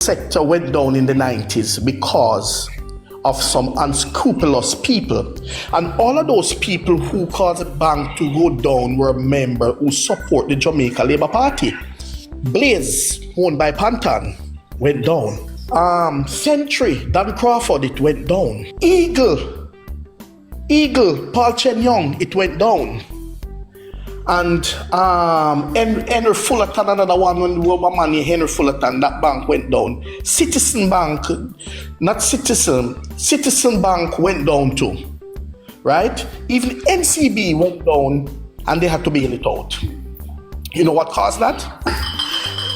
sector went down in the 90s because of some unscrupulous people. And all of those people who caused the bank to go down were members who support the Jamaica Labour Party. Blaze, owned by Pantan, went down. Century, Dan Crawford, it went down. Eagle, Paul Chen Young, it went down. And Henry Fullerton, another one, when we were money, Henry Fullerton, that bank went down. Citizen Bank, not Citizen Bank went down too, right? Even NCB went down and they had to bail it out. You know what caused that?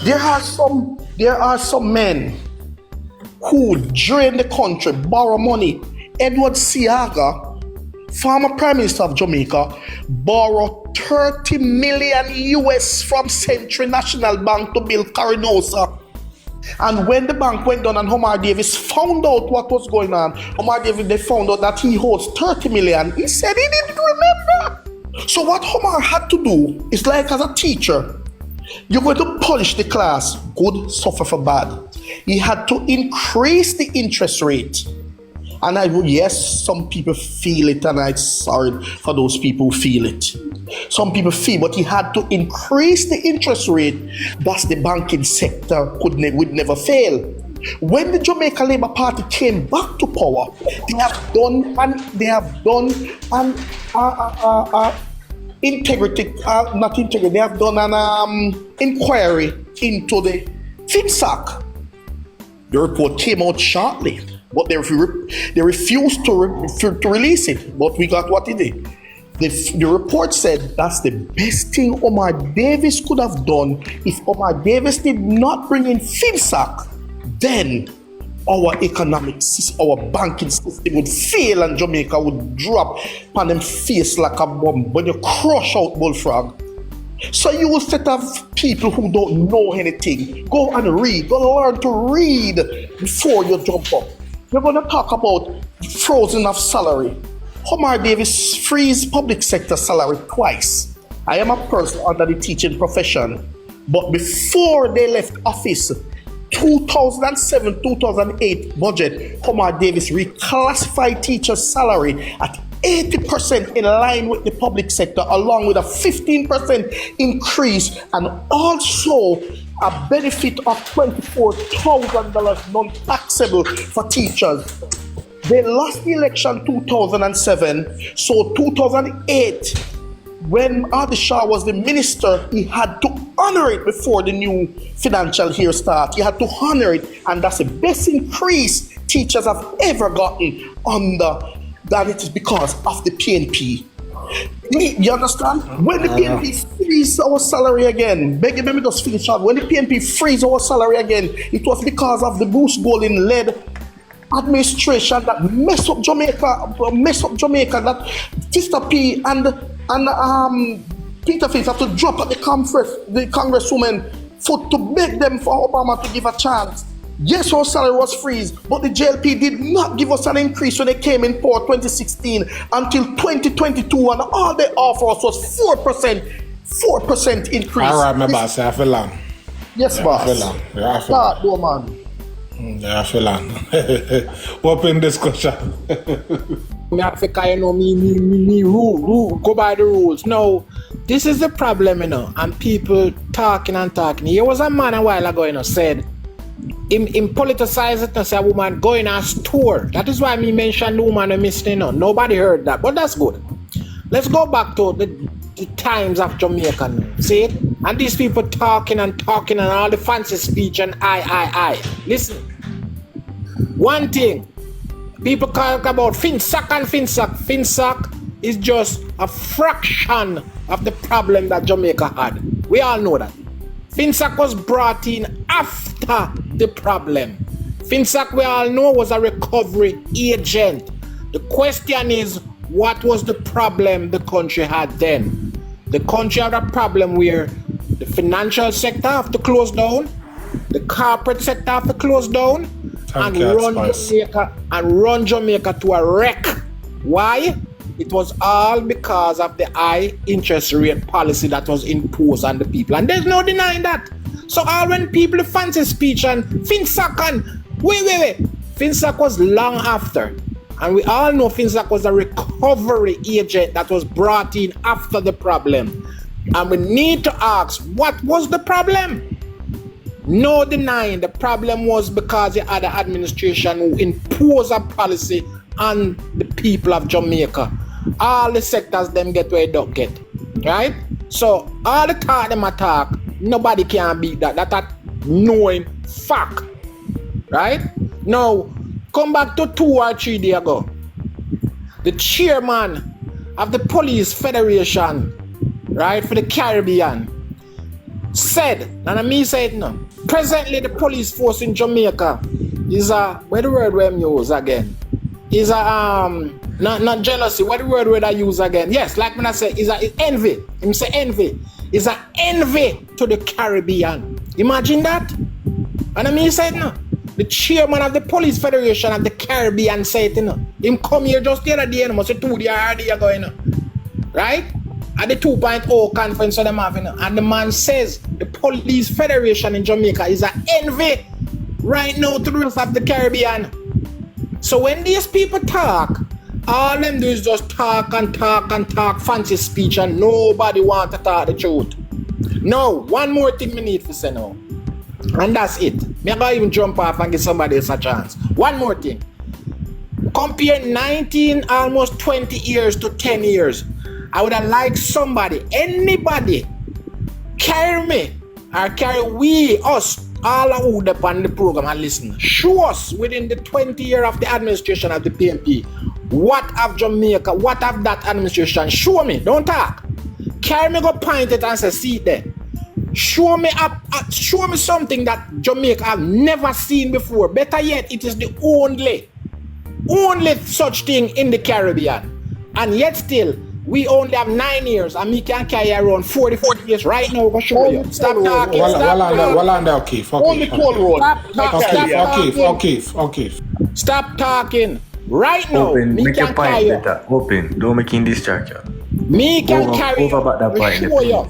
There are some men who drain the country, borrow money. Edward Seaga, former Prime Minister of Jamaica, borrowed $30 million US from Century National Bank to build Carinosa. And when the bank went down and Omar Davis found out what was going on, they found out that he holds $30 million. He said he didn't remember. So what Omar had to do is, like as a teacher, you're going to punish the class, good suffer for bad. He had to increase the interest rate. And yes, some people feel it, and I'm sorry for those people who feel it. Some people feel, but he had to increase the interest rate. Thus, the banking sector would never fail. When the Jamaica Labour Party came back to power, they have done an inquiry into the FinSac. The report came out shortly, but they refused to release it. But we got what it did. The report said that's the best thing Omar Davis could have done. If Omar Davis did not bring in FinSac, then our economic system, our banking system would fail and Jamaica would drop on them face like a bomb when you crush out bullfrog. So you will set up people who don't know anything. Go and read. Go learn to read before you jump up. We're going to talk about frozen of salary. Omar Davis freeze public sector salary twice. I am a person under the teaching profession, but before they left office, 2007-2008 budget, Omar Davis reclassified teachers' salary at 80% in line with the public sector, along with a 15% increase and also a benefit of $24,000 non-taxable for teachers. They lost the election 2007, so 2008, when Adishah was the minister, he had to honor it before the new financial year starts. He had to honor it, and that's the best increase teachers have ever gotten under that. It is because of the PNP. You understand? When the PNP freeze our salary again, let me just finish up. When the PNP freeze our salary again, it was because of the Bruce Golding led administration that mess up Jamaica, that Sister P and Peter Fitz have to drop at the congresswoman foot to beg them for Obama to give a chance. Yes, our salary was freeze, but the JLP did not give us an increase when they came in power 2016 until 2022, and all they offered us was 4% increase. All right, my boss, I feel long. Yes, boss. Start, man. Yeah, I feel long. Open discussion. Africa, me rule, go by the rules. No, this is the problem, and people talking. Here was a man a while ago, said, him politicize it and say a woman going on tour. That is why me mentioned the woman I missed, Nobody heard that, but that's good. Let's go back to the times of Jamaica now. See it? And these people talking and all the fancy speech and I. Listen. One thing, people talk about FinSac and FinSac. FinSac is just a fraction of the problem that Jamaica had. We all know that. FinSac was brought in after the problem. FinSac, we all know, was a recovery agent. The question is, what was the problem the country had then? The country had a problem where the financial sector have to close down, the corporate sector have to close down, and run Jamaica to a wreck. Why? It was all because of the high interest rate policy that was imposed on the people. And there's no denying that. So all when people fancy speech and Finsack and wait. Finsack was long after. And we all know Finsack was a recovery agent that was brought in after the problem. And we need to ask, what was the problem? No denying the problem was because you had an administration who imposed a policy on the people of Jamaica. All the sectors them get where they don't get. Right? So all the talk them attack, nobody can beat that. That's a knowing fact. Right? Now, come back to 2 or 3 days ago. The chairman of the Police Federation, right, for the Caribbean, said, and me say it now, presently the police force in Jamaica is a, what the word we use again? Is a, not jealousy, what the word I use again? Yes, like when I say, is a envy. Him say envy. Is a envy to the Caribbean. Imagine that. And I mean say it now. The chairman of the Police Federation of the Caribbean said it, you know. Him come here just the other day, you know, say 2 days ago, you know. Right? At the 2.0 conference of them having, you know. And the man says the Police Federation in Jamaica is an envy right now to the rest of the Caribbean. So when these people talk, all them do is just talk fancy speech, and nobody want to talk the truth. No, one more thing we need to say now. And that's it. Me I even jump off and give somebody else a chance. One more thing. Compare 19, almost 20 years to 10 years. I would have liked somebody, anybody, carry me or carry us, all who depend on the program and listen. Show us within the 20 years of the administration of the PNP. What of Jamaica? What of that administration? Show me. Don't talk. Carry me, go point it and say, see it there. Show me something that Jamaica have never seen before. Better yet, it is the only such thing in the Caribbean. And yet still, we only have 9 years, and we can carry around 40 years right now. Go show you. Stop talking. Stop talking. Right now, open, me make can your point carry better. Open, don't make him distract you. Me can carry over back that point, show you.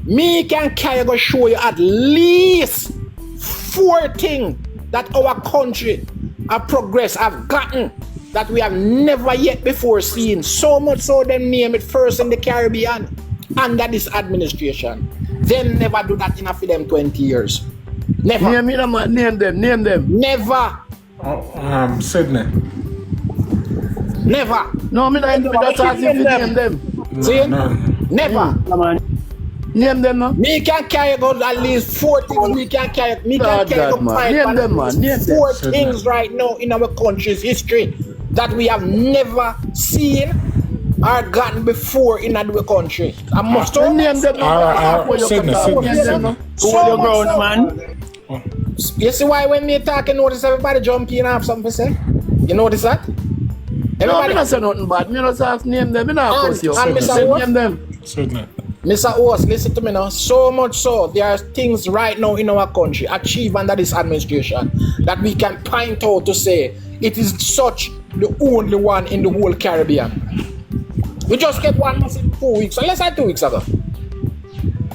Me can carry go show you at least 4 things that our country have progressed, have gotten, that we have never yet before seen. So much so them name it first in the Caribbean under this administration. Them never do that in a for them 20 years. Never. Name them. Never. Sydney. Never. No, me not that's as if you name them. See? No. Never. Name them, no? Me can carry about at least 4 things. Me can carry God, man. Name them, man. Name them. 4 things right now in our country's history that we have never seen or gotten before in our country. I must Name them. Sydney. Hold your ground, man. You see why when me talking, notice everybody jump in and have something to say? You notice that? No, Everybody. me not say nothing bad. Me not say name them. Me not curse you. And Mr. Name them. Sydney. Mr. Owas, listen to me now. So much so, there are things right now in our country achieved under this administration that we can point out to say it is such the only one in the whole Caribbean. We just get one in 2 weeks, so less than 2 weeks ago.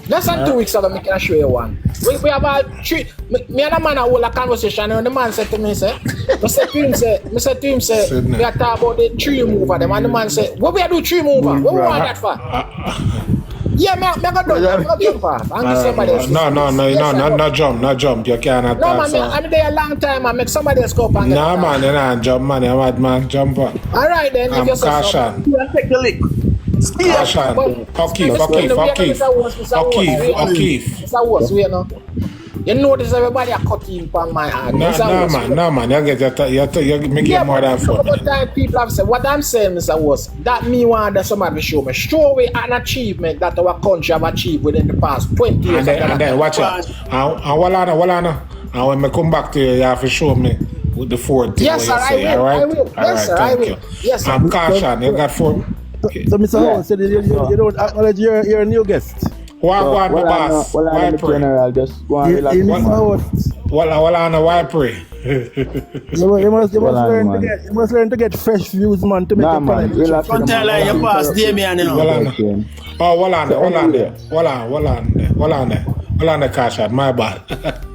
Less than 2 weeks ago, I can show you one. We have a 3. Me and the man hold a conversation, and the man said to me, we said to him, we are talking about the tree mover. The man said, what we are do tree mover? What we want that for? Yeah, me go jump off. And give somebody else. No, not jump. You cannot. No, man, I'm there a long time. I make somebody else go up and No, man, you not jump, man. You're mad, man. Jump up. All right, then. I'm caution. Take the lick. Caution. O'Keefe. Mr. West, wait now. You notice everybody are cutting from my hand. No, man. You make it more than fun. Time people have said, what I'm saying, Mr. West, that me want that somebody show me. Show me an achievement that our country have achieved within the past 20 years. And then watch out. And Walana. And when I come back to you, you have to show me with the 4 things. Yes, sir, I will. Yes, sir, I will. Yes, sir. I'm caution. You got 4. So, Mr. Howard said you don't acknowledge you're a new guest. What the boss? Why pray? General, just go and relax. Why pray? You must learn to get fresh views, man, to make a man, relax. Don't tell her you pass Damien, you know. Hold on there. Hold on the cash out, my bad.